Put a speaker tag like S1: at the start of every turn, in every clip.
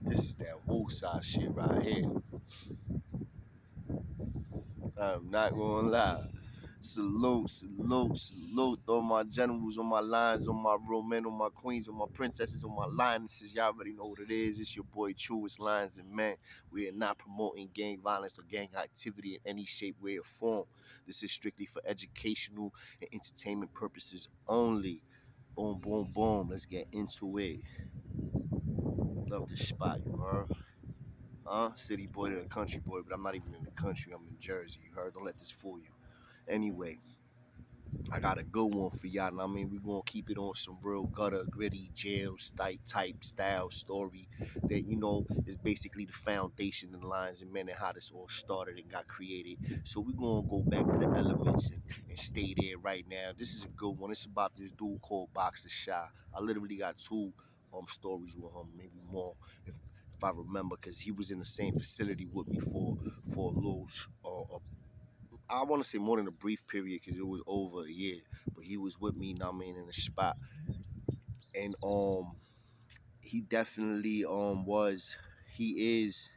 S1: This is that woosah shit right here. I'm not gonna lie. Salute, salute, salute to all my generals on my lines, on my real men, on my queens, on my princesses, on my lionesses. Y'all already know what it is. It's your boy Truest Lions and Men. We are not promoting gang violence or gang activity in any shape, way, or form. This is strictly for educational and entertainment purposes only. Boom, boom, boom. Let's get into it. Love this spot, you heard? City boy to the country boy, but I'm not even in the country. I'm in Jersey, you heard? Don't let this fool you. Anyway, I got a good one for y'all. And I mean, we're gonna keep it on some real gutter, gritty, jail type style story that is basically the foundation and lines and men and how this all started and got created. So we're gonna go back to the elements and stay there right now. This is a good one. It's about this dude called Boxer Shy. I literally got two stories with him, maybe more if I remember, because he was in the same facility with me for a little I want to say more than a brief period because it was over a year, but he was with me, know what I mean, in the spot, and he definitely he is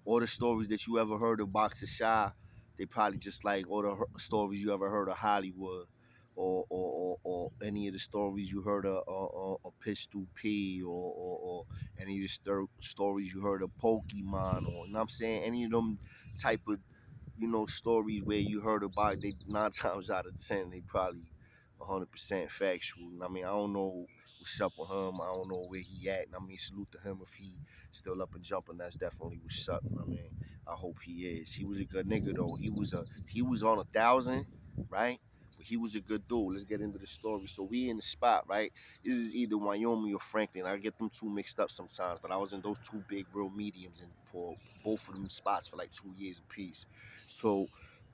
S1: all the stories that you ever heard of Boxer Shy. They probably just like all the stories you ever heard of Hollywood, or any of the stories you heard of Pistol P, or any of the stories you heard of Pokemon, or you know what I'm saying, any of them type of stories where you heard about it, they 9 times out of 10 they probably 100% factual. I mean, I don't know what's up with him. I don't know where he at. I mean, salute to him if he still up and jumping. That's definitely what's up. I mean, I hope he is. He was a good nigga though. He was on 1,000, right? But he was a good dude. Let's get into the story. So we in the spot, right? This is either Wyoming or Franklin. I get them two mixed up sometimes, but I was in those two big real mediums and for both of them spots for like 2 years apiece. So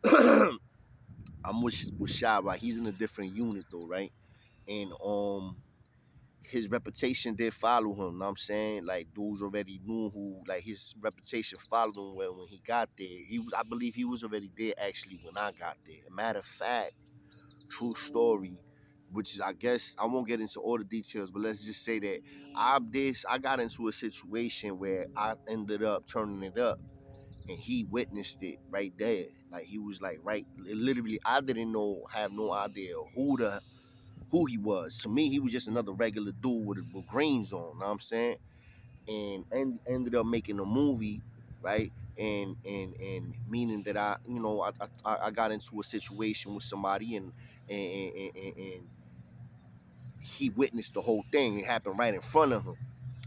S1: I'm with Shy, right? He's in a different unit though, right? And his reputation did follow him. Know what I'm saying? Like dudes already knew who like his reputation followed him when he got there. I believe he was already there actually when I got there. A matter of fact, true story, which is I guess I won't get into all the details, but let's just say that I got into a situation where I ended up turning it up and he witnessed it right there. Like he was like right, literally. I didn't have no idea who he was. To me, he was just another regular dude with greens on. Know what I'm saying? And ended up making a movie, right? And meaning that I got into a situation with somebody and he witnessed the whole thing. It happened right in front of him,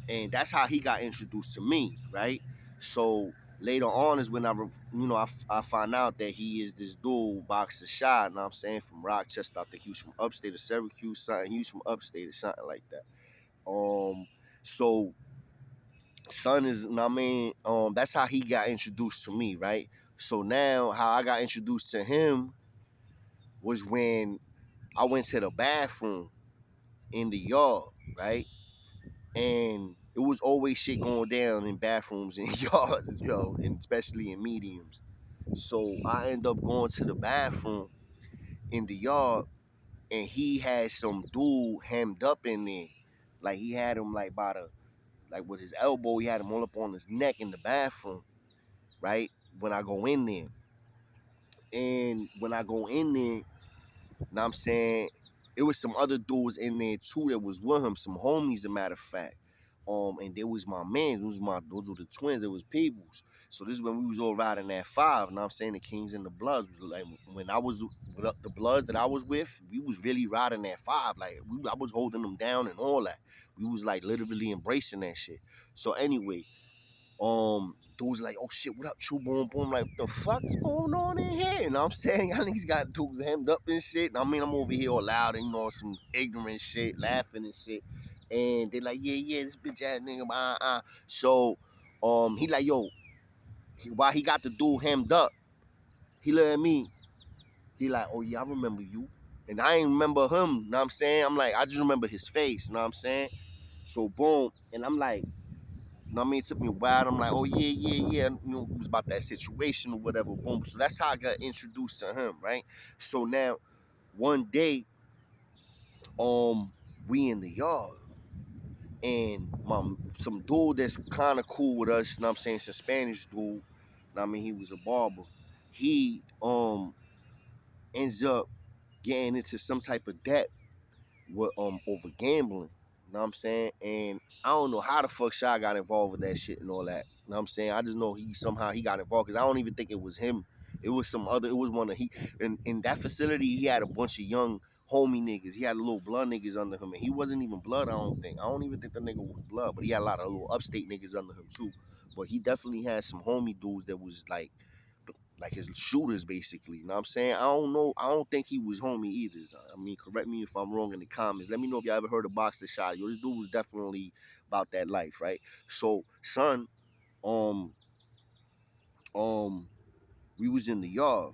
S1: and that's how he got introduced to me, right? So later on is when I find out that he is this dude Boxer Shy, you know what I'm saying, from Rochester. I think he was from upstate or Syracuse, something. He was from upstate or something like that. So son is, you know what I mean, that's how he got introduced to me, right? So now how I got introduced to him was when I went to the bathroom in the yard, right? And it was always shit going down in bathrooms and yards, and especially in mediums. So I end up going to the bathroom in the yard, and he had some dude hemmed up in there, like he had him like by the like with his elbow, he had him all up on his neck in the bathroom, right? When I go in there, and when I go in there, know what I'm saying? It was some other dudes in there too that was with him, some homies, a matter of fact. And there was my man, those were the twins, it was peoples. So this is when we was all riding that five, know what I'm saying? The Kings and the Bloods was like when I was with the Bloods that I was with, we was really riding that five. Like I was holding them down and all that. We was like literally embracing that shit. So anyway, dudes like, oh shit, what up, True Boom Boom? Like, what the fuck is going on in here? You know what I'm saying? Y'all niggas got dudes hemmed up and shit. I mean, I'm over here all loud and, some ignorant shit, laughing and shit. And they like, yeah, this bitch ass nigga, So, he like, yo, while he got the dude hemmed up, he look at me, he like, oh yeah, I remember you. And I ain't remember him, you know what I'm saying? I'm like, I just remember his face, you know what I'm saying? So, boom, and I'm like, you know what I mean? It took me a while. I'm like, oh yeah. It was about that situation or whatever. Boom. So that's how I got introduced to him, right? So now, one day, um, we in the yard. And some dude that's kind of cool with us, you know what I'm saying, some Spanish dude, you know what I mean, he was a barber. He ends up getting into some type of debt with over gambling. You know what I'm saying? And I don't know how the fuck Shy got involved with that shit and all that. You know what I'm saying? I just know he got involved because I don't even think it was him. It was some other. It was one of he in that facility. He had a bunch of young homie niggas. He had little blood niggas under him, and he wasn't even blood. I don't think. I don't even think the nigga was blood, but he had a lot of little upstate niggas under him too. But he definitely had some homie dudes that was like his shooters basically. You know what I'm saying? I don't know. I don't think he was homie either. I mean, correct me if I'm wrong in the comments. Let me know if you ever heard of Box the Shot. Yo, this dude was definitely about that life, right? So, son, um, um, we was in the yard,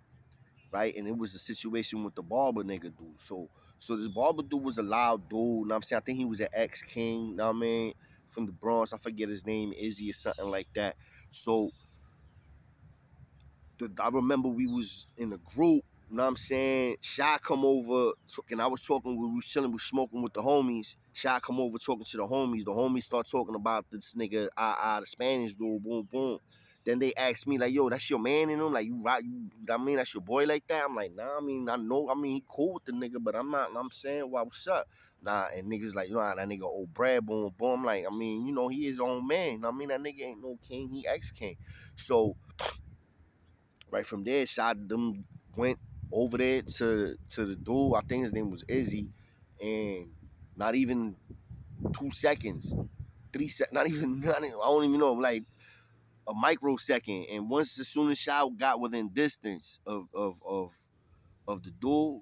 S1: right? And it was a situation with the barber nigga dude. So this barber dude was a loud dude. You know what I'm saying? I think he was an ex-king, you know what I mean? From the Bronx. I forget his name, Izzy or something like that. So I remember we was in a group, you know what I'm saying? Shy come over, and I was talking, we was chilling, we was smoking with the homies. Shy come over talking to the homies. The homies start talking about this nigga, the Spanish dude, boom, boom. Then they asked me, like, yo, that's your man in him? Like, you right, I mean, that's your boy like that? I'm like, nah, I mean, I know, I mean, he cool with the nigga, but I'm not, I'm saying, why, what's up? Nah, and niggas like, nah, that nigga old Brad, boom, boom. I'm like, I mean, you know, he his own man. I mean, that nigga ain't no king, he ex-king. So, right from there, shot them went over there to the dude. I think his name was Izzy, and not even 2 seconds, 3 seconds, not even, I don't even know, like a microsecond. And once as soon as Shot got within distance of the dude,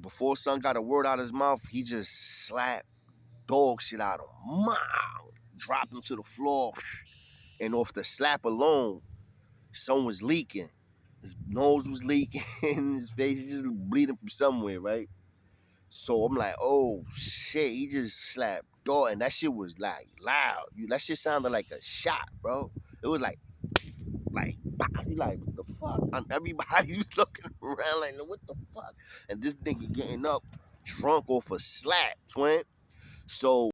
S1: before son got a word out of his mouth, he just slapped dog shit out of him. Dropped him to the floor. And off the slap alone, son was leaking. His nose was leaking, his face just bleeding from somewhere, right? So I'm like, oh shit, he just slapped door, and that shit was like loud. That shit sounded like a shot, bro. It was bah. You like, what the fuck? And everybody was looking around like, what the fuck? And this nigga getting up drunk off a slap, twin. So